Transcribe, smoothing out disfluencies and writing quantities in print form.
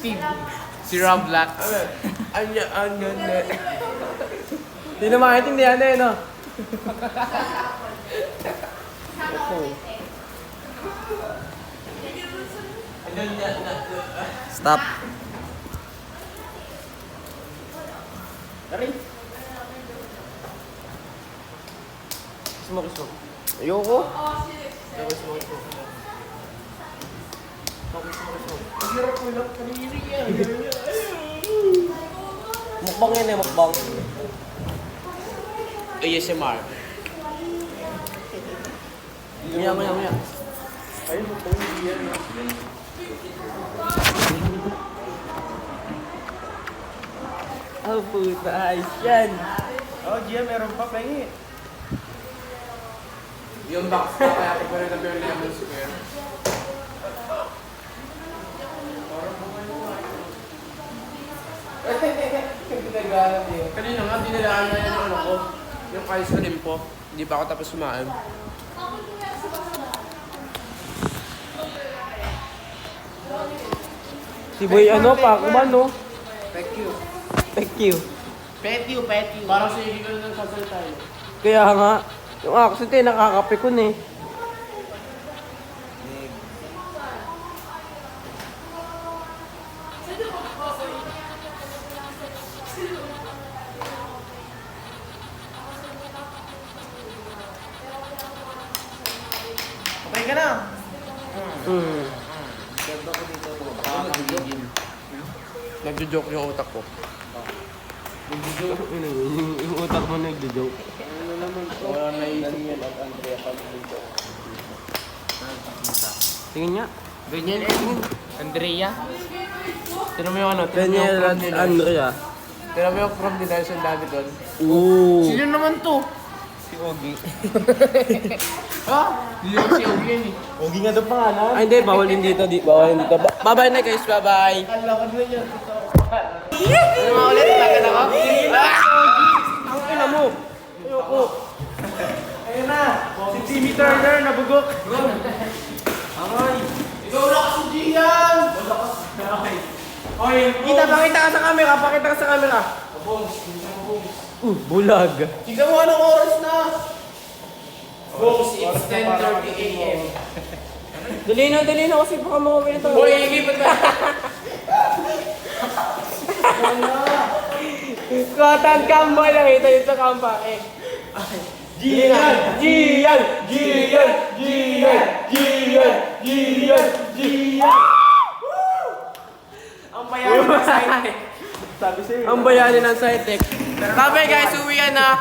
Steve. Si Rob Black. Anya. Hindi na maintindihan na eh, no? Stop. Tari. Smoke. Ayoko. Mukbang yan eh, mukbang. ASMR. Maya. Oh, puta, ayos yan. Oh, Gia, meron pa, pengi. Yung box ko kaya ko rin na lemon square. Kanina nga, dinilaan na yung ano ko. Yung ice cream po. Hindi pa ako tapos kumain. Si Boy ano, Pacman, no? Thank you. Thank you. Pet you. Parang sa hindi ko na nagsasalita eh. Kaya nga, yung accent eh, nakakapikon eh. Okay ka na. Nagjo-joke yung utak ko. Yung utak mo nagjo-joke. Wala na isip at Andrea pag dito. Tingin niya. Ganyan eh. Andrea. Tinan mo yung ano? Daniel at Andrea. Tinan mo yung from the Nelson David doon. Ooh. Sino naman to? Si Ogie. Ha? Hindi naman si Ogie yan eh. Ogi nga daw pangalan. Ay hindi, bawal din dito. Bawal din dito. Bye-bye na guys, bye-bye. Kalakad na yan. Ano mga ulit? Takan ako? Ang ina mo. Ayoko. Ayun na. Si Timmy Turner, nabugok. Aray! Ikaw na kasi Gian! Oy, Kita, pakita ka sa camera. Pakita ka sa camera. Bulag. Tignan mo anong oras na! Boss, it's 10:30 a.m. Dali na kasi baka mawawin ito. Hoy, ikipot ka! Kotan kamba lang ito yung sa kamba eh. Gian! ang bayan ng site. Sabi sa'yo. Ang bayani ng Saitek. Bye guys, uwi na.